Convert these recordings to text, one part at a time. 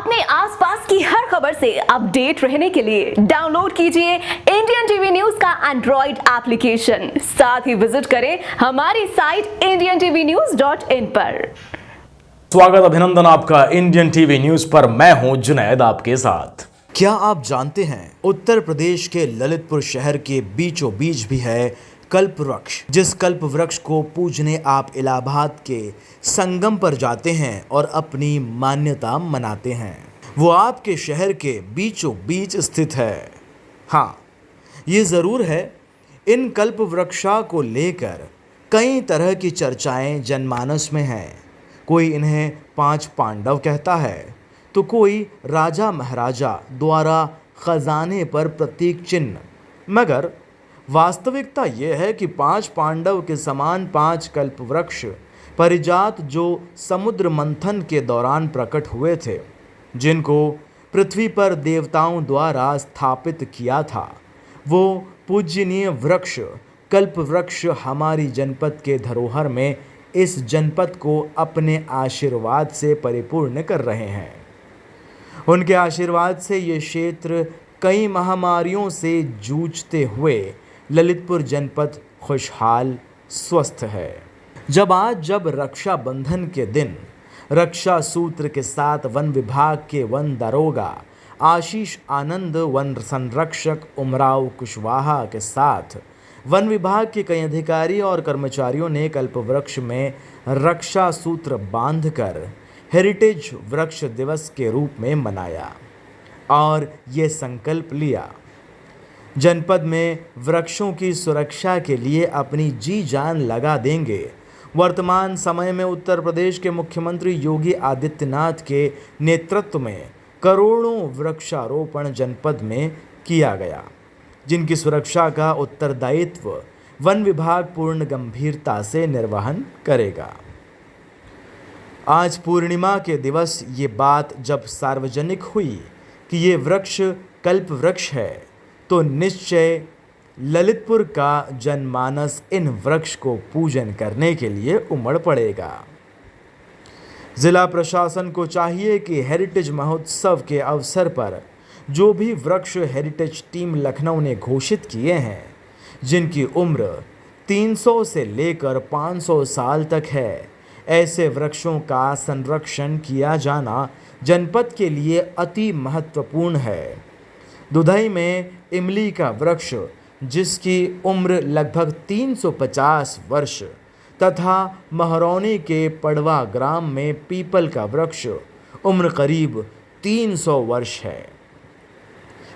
अपने आसपास की हर खबर से अपडेट रहने के लिए डाउनलोड कीजिए इंडियन टीवी न्यूज का एंड्रॉइड एप्लीकेशन। साथ ही विजिट करें हमारी साइट indiantvnews.in पर। स्वागत अभिनंदन आपका इंडियन टीवी न्यूज पर। मैं हूं जुनैद आपके साथ। क्या आप जानते हैं उत्तर प्रदेश के ललितपुर शहर के बीचों बीच भी है कल्प वृक्ष। जिस कल्प वृक्ष को पूजने आप इलाहाबाद के संगम पर जाते हैं और अपनी मान्यता मनाते हैं, वो आपके शहर के बीचों बीच स्थित है। हाँ, ये ज़रूर है, इन कल्प वृक्षा को लेकर कई तरह की चर्चाएं जनमानस में हैं। कोई इन्हें 5 पांडव कहता है तो कोई राजा महाराजा द्वारा खजाने पर प्रतीक चिन्ह। मगर वास्तविकता यह है कि 5 पांडव के समान 5 कल्प वृक्ष परिजात जो समुद्र मंथन के दौरान प्रकट हुए थे, जिनको पृथ्वी पर देवताओं द्वारा स्थापित किया था, वो पूजनीय वृक्ष कल्प वृक्ष हमारी जनपद के धरोहर में इस जनपद को अपने आशीर्वाद से परिपूर्ण कर रहे हैं। उनके आशीर्वाद से ये क्षेत्र कई महामारियों से जूझते हुए ललितपुर जनपद खुशहाल स्वस्थ है। जब रक्षाबंधन के दिन रक्षा सूत्र के साथ वन विभाग के वन दरोगा आशीष आनंद, वन संरक्षक उमराव कुशवाहा के साथ वन विभाग के कई अधिकारी और कर्मचारियों ने कल्प वृक्ष में रक्षा सूत्र बांधकर हेरिटेज वृक्ष दिवस के रूप में मनाया और ये संकल्प लिया, जनपद में वृक्षों की सुरक्षा के लिए अपनी जी जान लगा देंगे। वर्तमान समय में उत्तर प्रदेश के मुख्यमंत्री योगी आदित्यनाथ के नेतृत्व में करोड़ों वृक्षारोपण जनपद में किया गया, जिनकी सुरक्षा का उत्तरदायित्व वन विभाग पूर्ण गंभीरता से निर्वहन करेगा। आज पूर्णिमा के दिवस ये बात जब सार्वजनिक हुई कि ये वृक्ष कल्प वृक्ष है, तो निश्चय ललितपुर का जनमानस इन वृक्ष को पूजन करने के लिए उमड़ पड़ेगा। जिला प्रशासन को चाहिए कि हेरिटेज महोत्सव के अवसर पर जो भी वृक्ष हेरिटेज टीम लखनऊ ने घोषित किए हैं, जिनकी उम्र 300 से लेकर 500 साल तक है, ऐसे वृक्षों का संरक्षण किया जाना जनपद के लिए अति महत्वपूर्ण है। दुधई में इमली का वृक्ष, जिसकी उम्र लगभग 350 वर्ष, तथा महरौनी के पड़वा ग्राम में पीपल का वृक्ष उम्र करीब 300 वर्ष है।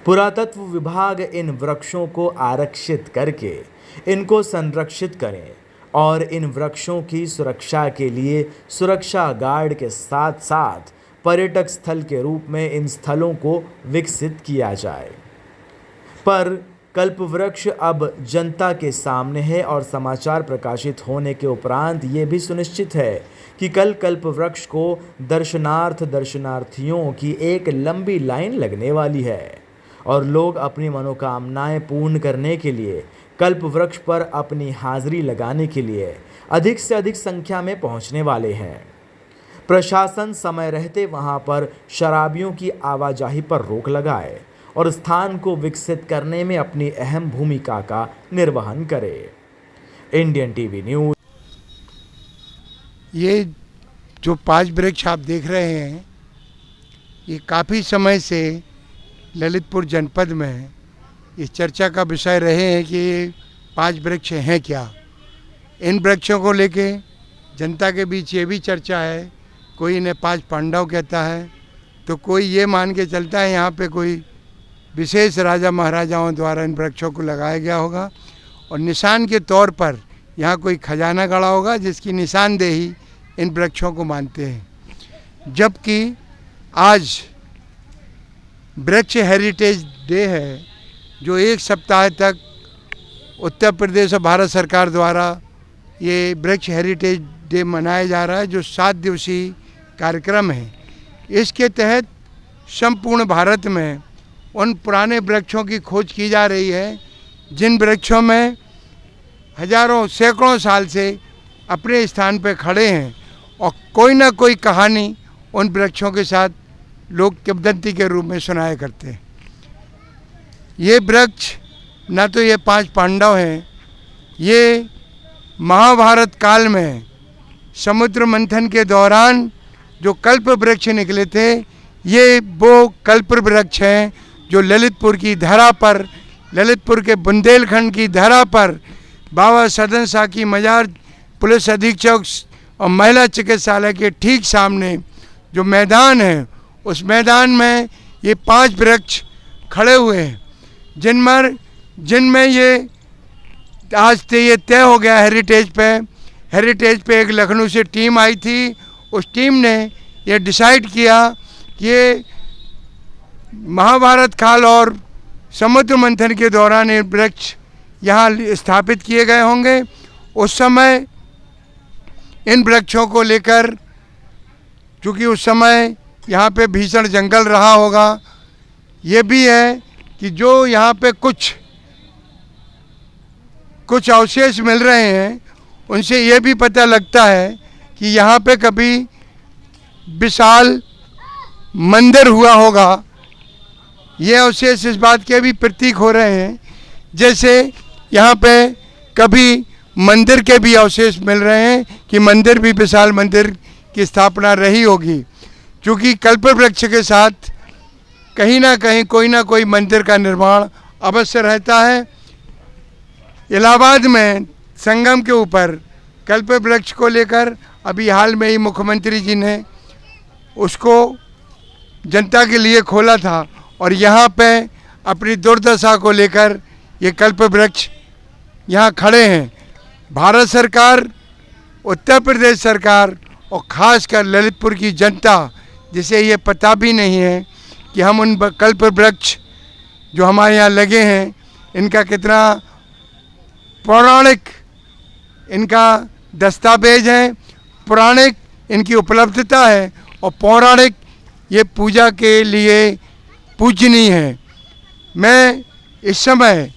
पुरातत्व विभाग इन वृक्षों को आरक्षित करके इनको संरक्षित करें और इन वृक्षों की सुरक्षा के लिए सुरक्षा गार्ड के साथ साथ पर्यटक स्थल के रूप में इन स्थलों को विकसित किया जाए। पर कल्प वृक्ष अब जनता के सामने है और समाचार प्रकाशित होने के उपरांत ये भी सुनिश्चित है कि कल कल्प वृक्ष को दर्शनार्थियों की एक लंबी लाइन लगने वाली है और लोग अपनी मनोकामनाएं पूर्ण करने के लिए कल्प वृक्ष पर अपनी हाजिरी लगाने के लिए अधिक से अधिक संख्या में पहुंचने वाले हैं। प्रशासन समय रहते वहां पर शराबियों की आवाजाही पर रोक लगाए और स्थान को विकसित करने में अपनी अहम भूमिका का निर्वहन करे। Indian TV news. ये जो 5 वृक्ष आप देख रहे हैं, ये काफ़ी समय से ललितपुर जनपद में इस चर्चा का विषय रहे हैं कि ये 5 वृक्ष हैं क्या। इन वृक्षों को लेके जनता के बीच ये भी चर्चा है, कोई इन्हें 5 पांडव कहता है, तो कोई ये मान के चलता है यहाँ पे कोई विशेष राजा महाराजाओं द्वारा इन वृक्षों को लगाया गया होगा और निशान के तौर पर यहाँ कोई खजाना गड़ा होगा जिसकी निशानदेही इन वृक्षों को मानते हैं। जबकि आज वृक्ष हेरिटेज डे है, जो 1 सप्ताह तक उत्तर प्रदेश और भारत सरकार द्वारा ये वृक्ष हेरिटेज डे मनाया जा रहा है, जो 7 दिवसीय कार्यक्रम है। इसके तहत संपूर्ण भारत में उन पुराने वृक्षों की खोज की जा रही है जिन वृक्षों में हजारों सैकड़ों साल से अपने स्थान पर खड़े हैं और कोई ना कोई कहानी उन वृक्षों के साथ लोग किंवदंती के रूप में सुनाया करते हैं। ये वृक्ष ना तो ये 5 पांडव हैं, ये महाभारत काल में समुद्र मंथन के दौरान जो कल्प वृक्ष निकले थे, ये वो कल्प वृक्ष हैं जो ललितपुर की धरा पर, ललितपुर के बुंदेलखंड की धरा पर बाबा सदन शाह की मजार पुलिस अधीक्षक और महिला चिकित्सालय के ठीक सामने जो मैदान है, उस मैदान में ये 5 वृक्ष खड़े हुए हैं, जिनमें ये आज से ये तय हो गया हेरिटेज पे एक लखनऊ से टीम आई थी। उस टीम ने ये डिसाइड किया कि ये महाभारत काल और समुद्र मंथन के दौरान ये वृक्ष यहाँ स्थापित किए गए होंगे। उस समय इन वृक्षों को लेकर, चूँकि उस समय यहाँ पे भीषण जंगल रहा होगा, ये भी है कि जो यहाँ पे कुछ अवशेष मिल रहे हैं, उनसे ये भी पता लगता है कि यहाँ पे कभी विशाल मंदिर हुआ होगा। ये अवशेष इस बात के भी प्रतीक हो रहे हैं, जैसे यहाँ पे कभी मंदिर के भी अवशेष मिल रहे हैं कि मंदिर भी विशाल मंदिर की स्थापना रही होगी। क्योंकि कल्प वृक्ष के साथ कहीं ना कहीं कोई ना कोई मंदिर का निर्माण अवश्य रहता है। इलाहाबाद में संगम के ऊपर कल्प वृक्ष को लेकर अभी हाल में ही मुख्यमंत्री जी ने उसको जनता के लिए खोला था और यहाँ पे अपनी दुर्दशा को लेकर ये कल्प वृक्ष यहाँ खड़े हैं। भारत सरकार, उत्तर प्रदेश सरकार और ख़ासकर ललितपुर की जनता, जिसे ये पता भी नहीं है कि हम उन कल्प वृक्ष जो हमारे यहाँ लगे हैं, इनका कितना पौराणिक इनका दस्तावेज है, पौराणिक इनकी उपलब्धता है और पौराणिक ये पूजा के लिए पूजनीय है। मैं इस समय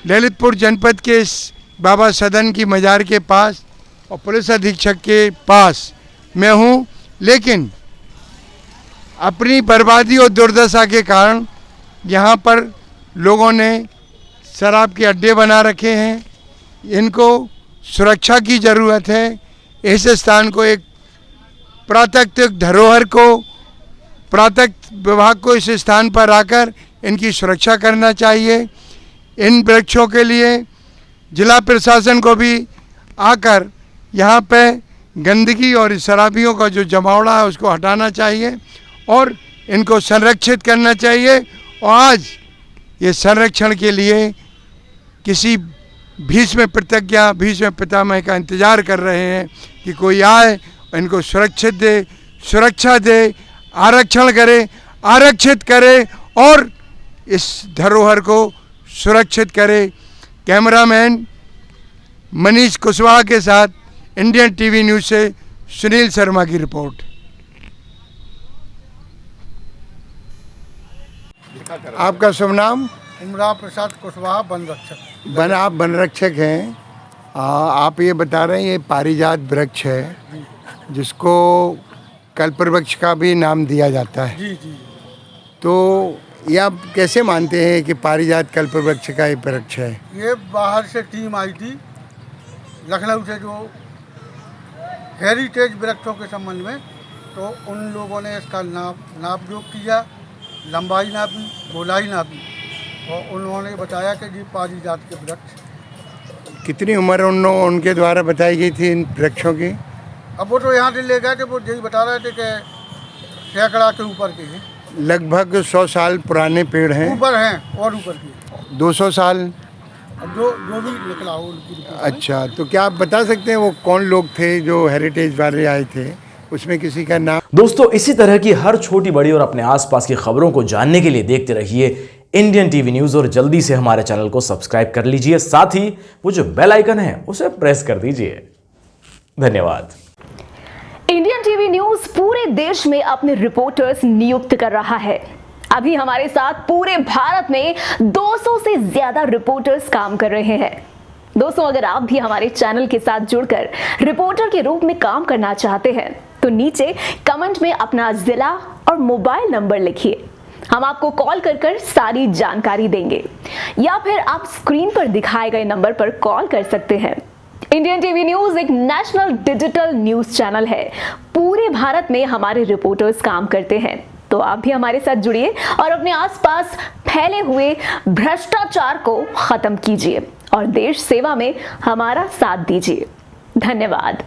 ललितपुर जनपद के इस बाबा सदन की मजार के पास और पुलिस अधीक्षक के पास मैं हूँ, लेकिन अपनी बर्बादी और दुर्दशा के कारण यहाँ पर लोगों ने शराब के अड्डे बना रखे हैं। इनको सुरक्षा की ज़रूरत है। इस स्थान को एक पुरातत्विक धरोहर को, पुरातत्व विभाग को इस स्थान पर आकर इनकी सुरक्षा करना चाहिए। इन वृक्षों के लिए जिला प्रशासन को भी आकर यहाँ पे गंदगी और शराबियों का जो जमावड़ा है उसको हटाना चाहिए और इनको संरक्षित करना चाहिए। और आज ये संरक्षण के लिए किसी भीष्म प्रतिज्ञा, भीष्म पितामह का इंतज़ार कर रहे हैं कि कोई आए और इनको सुरक्षित दे, सुरक्षा दे, आरक्षित करे और इस धरोहर को सुरक्षित करे। कैमरामैन मनीष कुशवाहा के साथ इंडियन टीवी न्यूज़ से सुनील शर्मा की रिपोर्ट। आपका शुभ नाम? इमरान प्रसाद कुशवाहा, वन रक्षक। आप वन रक्षक हैं। आप ये बता रहे हैं ये पारिजात वृक्ष है जिसको कल्प वृक्ष का भी नाम दिया जाता है। जी जी। तो ये आप कैसे मानते हैं कि पारिजात कल्प वृक्ष का एक वृक्ष है? ये बाहर से टीम आई थी लखनऊ से, जो हेरिटेज वृक्षों के संबंध में, तो उन लोगों ने इसका नाप जोख किया, लंबाई नापी, गोलाई नापी और उन्होंने बताया कि जी पारिजात के वृक्ष। कितनी उम्र उनके द्वारा बताई गई थी इन वृक्षों की? अब वो तो यहाँ से ले गए थे, वो यही बता रहे थे कि सैकड़ा के ऊपर के हैं। लगभग 100 साल पुराने पेड़ हैं। ऊपर हैं और ऊपर के 200 साल। अब जो भी निकला हो उनकी। अच्छा, तो क्या आप बता सकते हैं वो कौन लोग थे जो हेरिटेज वाले आए थे, उसमें किसी का नाम? दोस्तों, इसी तरह की हर छोटी बड़ी और अपने आसपास की खबरों को जानने के लिए देखते रहिए इंडियन टीवी न्यूज़ और जल्दी से हमारे चैनल को सब्सक्राइब कर लीजिए। साथ ही वो जो बेल आइकन है उसे प्रेस कर दीजिए। धन्यवाद। इंडियन टीवी न्यूज पूरे देश में अपने रिपोर्टर्स नियुक्त कर रहा है। अभी हमारे साथ पूरे भारत में 200 से ज्यादा रिपोर्टर्स काम कर रहे हैं। दोस्तों, अगर आप भी हमारे चैनल के साथ जुड़कर रिपोर्टर के रूप में काम करना चाहते हैं तो नीचे कमेंट में अपना जिला और मोबाइल नंबर लिखिए। हम आपको कॉल कर सारी जानकारी देंगे, या फिर आप स्क्रीन पर दिखाए गए नंबर पर कॉल कर सकते हैं। इंडियन टीवी न्यूज एक नेशनल डिजिटल न्यूज चैनल है। पूरे भारत में हमारे रिपोर्टर्स काम करते हैं, तो आप भी हमारे साथ जुड़िए और अपने आसपास फैले हुए भ्रष्टाचार को खत्म कीजिए और देश सेवा में हमारा साथ दीजिए। धन्यवाद।